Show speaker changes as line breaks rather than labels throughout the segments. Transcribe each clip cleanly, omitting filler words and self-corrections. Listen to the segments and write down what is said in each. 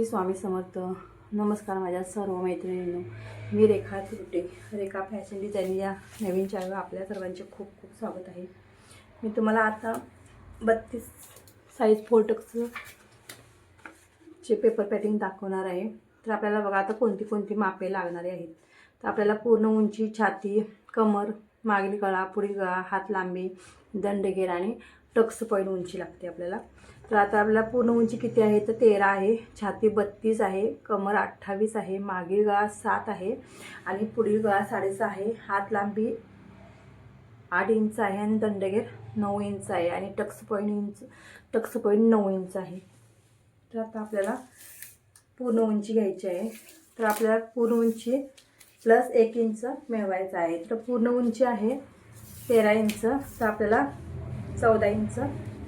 स्वामी समर्थ. नमस्कार माझ्या सर्व मैत्रिणींनो. मी रेखा तुरटे, रेखा फॅशन डिझायनिंग या नवीन चॅनलवर आपल्या सर्वांचे खूप खूप स्वागत आहे. मी तुम्हाला आता 32 साईज फोटोचं चे पेपर पॅटिंग दाखवणार आहे. तर आपल्याला बघा आता कोणती मापे लागणारे आहेत. तर आपल्याला पूर्ण उंची, छाती, कमर, मागील गळा, पुढील गळा, हात लांबी, दंडगेर आणि टक्स पॉईंट उंची लागते आपल्याला. तर आता आपल्याला पूर्ण उंची किती आहे तर 13 आहे, छाती 32 आहे, कमर 28 आहे, मागील गळा 7 आहे आणि पुढील गळा 6.5 आहे, हात लांबी 8 इंच आहे आणि दंडगेर 9 इंच आहे आणि टक्स पॉईंट 9 इंच आहे. तर आता आपल्याला पूर्ण उंची घ्यायची आहे. तर आपल्याला पूर्ण उंची प्लस 1 इंच मिळवायचं आहे. तर पूर्ण उंची आहे 13 इंच, तर आपल्याला 14 इंच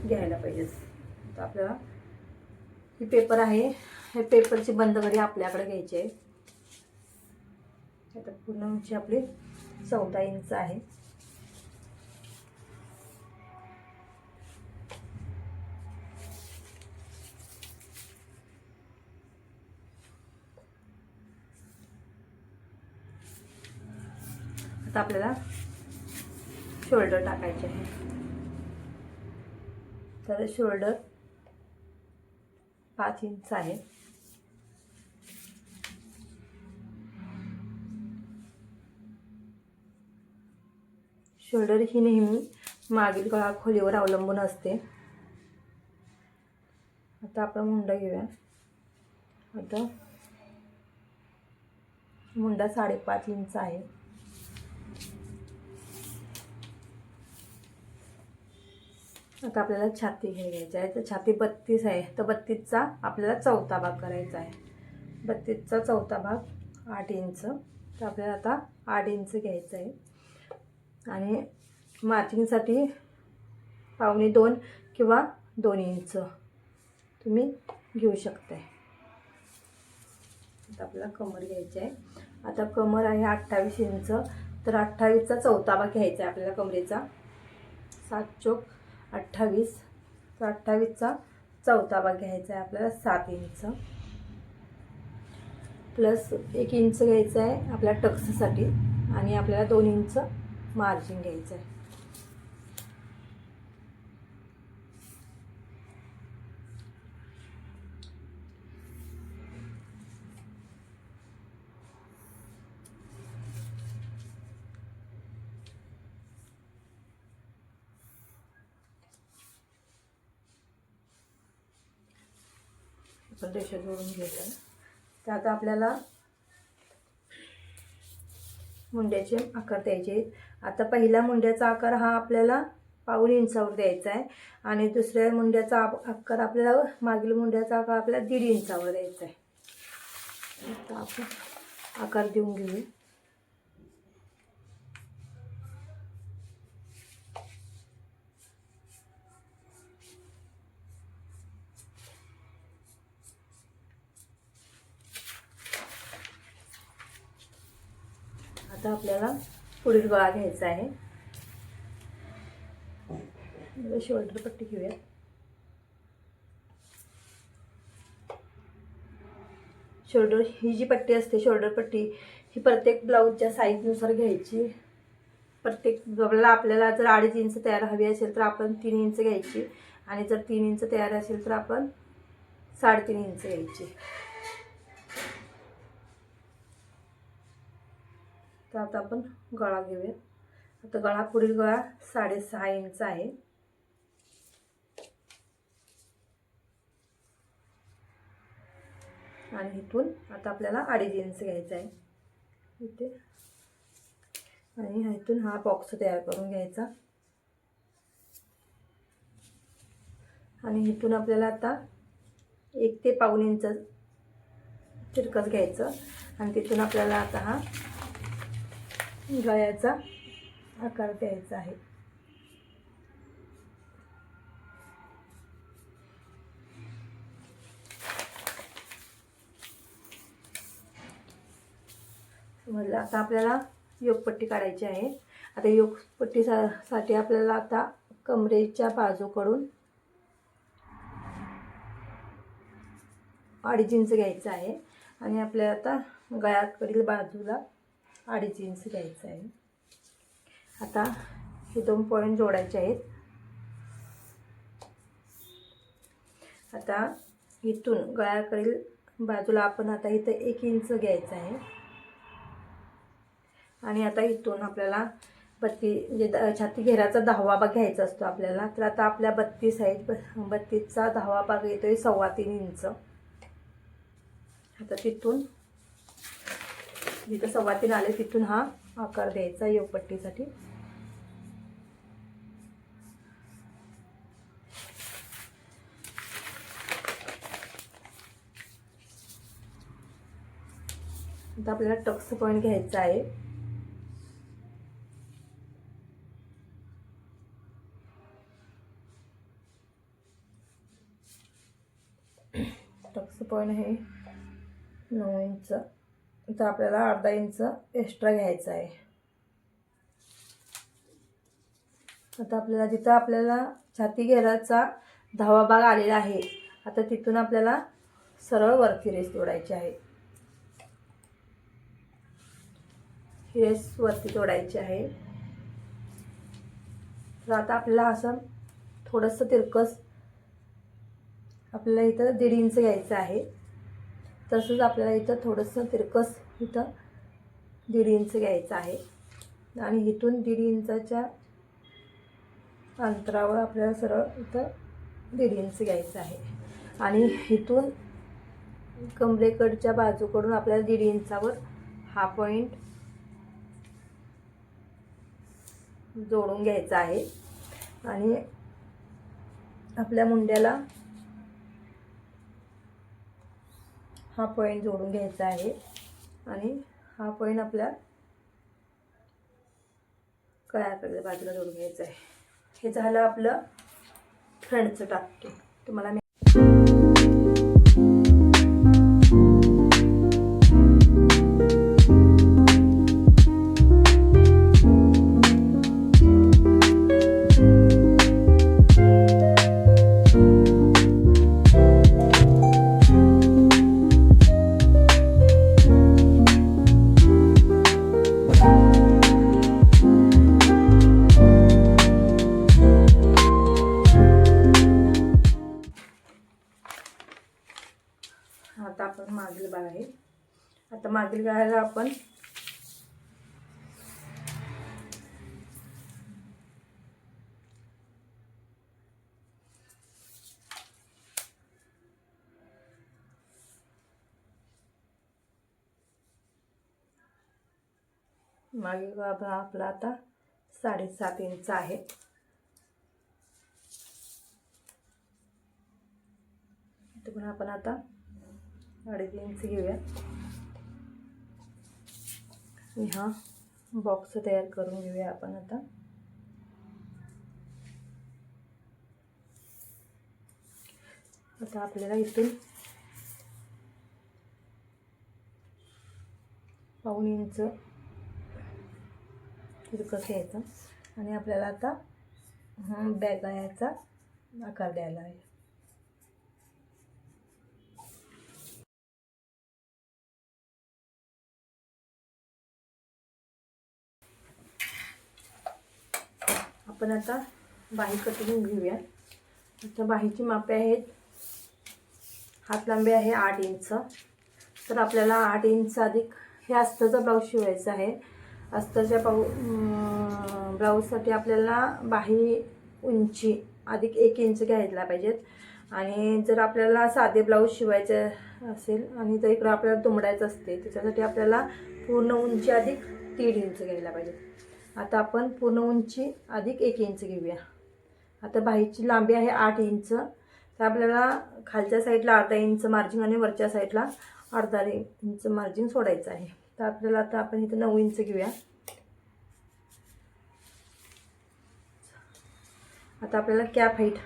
घ्यायला पाहिजे. तर आपल्याला ही पेपर आहे, हे पेपरची बंद घडी आपल्याकडे घ्यायची आहे. आता पूर्ण उंची आपली 14 इंच आहे. आता आपल्याला शोल्डर टाकायचे आहे. तर शोल्डर 5 इंच आहे. शोल्डर ही नेहमी मागील गळा खोलीवर अवलंबून असते. आता आपण मुंडा घेऊया. आता मुंडा 5.5 इंच आहे. आता आपल्याला छाती घ्यायची आहे. तर छाती 32 आहे, तर 32चा आपल्याला चौथा भाग करायचा आहे. 32चा चौथा भाग 8 इंच. तर आपल्याला आता 8 इंच घ्यायचं आहे आणि मार्जिंगसाठी 1.25 किंवा 2 इंच तुम्ही घेऊ शकताय. आता आपल्याला कमर घ्यायची आहे. आता कमर आहे 28 इंच, तर 28चा चौथा भाग घ्यायचा आहे आपल्याला कमरेचा. 7 चोक 28, तर 28चा चौथा भाग घ्यायचा आहे आपल्याला 7 इंच प्लस 1 इंच घ्यायचं आहे आपल्या टक्ससाठी आणि आपल्याला 2 इंच मार्जिन घ्यायचं आहे. आपण रेषा जोडून घ्यायचं. तर आता आपल्याला मुंड्याचे आकार द्यायचे. आता पहिला मुंड्याचा आकार हा आपल्याला 1.25 इंचावर द्यायचा आहे आणि दुसऱ्या मुंड्याचा आकार आपल्याला मागील मुंड्याचा आकार आपल्याला 1.5 इंचावर द्यायचा आहे. आता आपण आकार देऊन घेऊ. आता आपल्याला पुढील गळा घ्यायचा आहे. शोल्डर पट्टी घेऊया. शोल्डर ही जी पट्टी असते, शोल्डर पट्टी ही प्रत्येक ब्लाऊजच्या साईजनुसार घ्यायची. प्रत्येक ब्लाऊजला आपल्याला जर 2.5 इंच तयार हवी असेल तर आपण 3 इंच घ्यायची आणि जर 3 इंच तयार असेल तर आपण 3.5 इंच घ्यायची. तर आता आपण गळा घेऊया. आता गळा पुढील गळा 6.5 इंच आहे. आणि इथून आता आपल्याला 2.5 इंच घ्यायचा आहे इथे आणि इथून हा बॉक्स तयार करून घ्यायचा आणि इथून आपल्याला आता 1 ते 1.25 इंच तिरकस घ्यायचं आणि तिथून आपल्याला आता हा गळ्याचा आकार द्यायचा आहे. समजलं. आता आपल्याला योगपट्टी काढायची आहे. आता योगपट्टीसाठी आपल्याला आता कमरेच्या बाजूकडून 2.5 इंच घ्यायचं आहे आणि आपल्याला आता गळ्याकडील बाजूला 2.5 इंच घ्यायचं आहे. आता हे 2 पॉईंट जोडायचे आहेत. आता इथून गळ्याकडील बाजूला आपण आता इथं 1 इंच घ्यायचं आहे आणि आता इथून आपल्याला म्हणजे छाती घेराचा 10वा भाग घ्यायचा असतो आपल्याला. तर आता आपल्या 32 आहेत, 32चा 10वा भाग येतोय 3.25 इंच. आता तिथून जिथं 3.25 आले तिथून हा आकार द्यायचा योगपट्टीसाठी. आता आपल्याला टक्स पॉईंट घ्यायचा आहे. टक्स पॉईंट आहे 9 इंच. इथं आपल्याला अर्धा इंच एक्स्ट्रा घ्यायचा आहे. आता आपल्याला जिथं आपल्याला छाती घेराचा 10वा भाग आलेला आहे, आता तिथून आपल्याला सरळ वरती रेस जोडायची आहे. ही रेस वरती जोडायची आहे. तर आता आपल्याला असं थोडंसं तिरकस आपल्याला इथं 1.5 इंच घ्यायचं आहे. तसंच आपल्याला इथं थोडंसं तिरकस इथं 1.5 इंच घ्यायचं आहे आणि इथून 1.5 इंचाच्या अंतरावर आपल्याला सरळ इथं 1.5 इंच घ्यायचं आहे आणि इथून कमरेकडच्या बाजूकडून आपल्याला 1.5 इंचावर हा पॉईंट जोडून घ्यायचा आहे आणि आपल्या मुंड्याला हा पॉईंट जोडून घ्यायचा आहे आणि हा पॉईंट आपल्या गळ्याकडल्या बाजूला जोडून घ्यायचा आहे. हे झालं आपलं फ्रंटचं टाक. तुम्हाला आता आपण मागील भाग आहे. आता मागील भागाला आपण मागील भाग आपला आता 7.5 इंच आहे. इथे पण आपण आता 2.5 इंच घेऊया आणि हा बॉक्स तयार करून घेऊया आपण. आता आपल्याला इथून 1.5 इंच तिरकस घ्यायचं आणि आपल्याला आता बॅक गळ्याचा आकार द्यायला आहे. आपण आता बाही कटिंग घेऊया. आता बाहीची मापे आहेत, हात लांबी आहे 8 इंच. तर आपल्याला 8 इंच अधिक हे अस्तरचा ब्लाऊज शिवायचा आहे. अस्तरच्या ब्लाऊजसाठी आपल्याला बाही उंची अधिक 1 इंच घ्यायला पाहिजेत आणि जर आपल्याला साधे ब्लाऊज शिवायचे असेल आणि जर इकडं आपल्याला दुमडायचं असते त्याच्यासाठी आपल्याला पूर्ण उंची अधिक 3 इंच घ्यायला पाहिजे. आता आपण पूर्ण उंची अधिक 1 इंच घेऊया. आता बाहीची लांबी आहे 8 इंच. तर आपल्याला खालच्या साईडला अर्धा इंच मार्जिन आणि वरच्या साईडला अर्धा इंच मार्जिन सोडायचं आहे. तर आपल्याला आता आपण इथं 9 इंच घेऊया. आता आपल्याला कॅप हाईट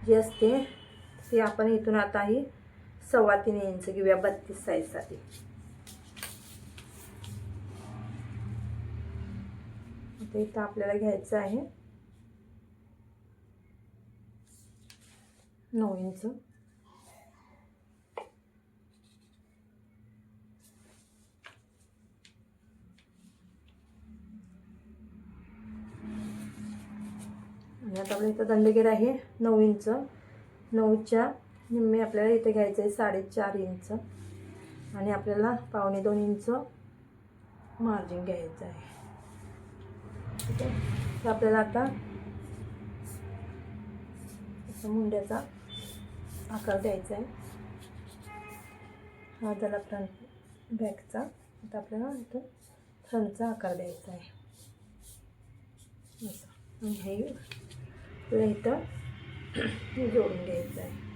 जी असते ती आपण इथून आता ही 3.25 इंच घेऊया 32 साईजसाठी. आता इथं आपल्याला घ्यायचं आहे 9 इंच. इथं दंडगेर आहे 9 इंच. 9च्या निम्मे आपल्याला इथे घ्यायचं आहे 4.5 इंच आणि आपल्याला 1.25 इंच मार्जिन घ्यायचं आहे. ठीक आहे. तर आपल्याला आता मुंड्याचा आकार द्यायचा आहे. हा त्याला फ्रंट बॅकचा. आता आपल्याला इथं फ्रंटचा आकार द्यायचा आहे असं. आणि हे आपल्याला इथं जोडून घ्यायचं आहे.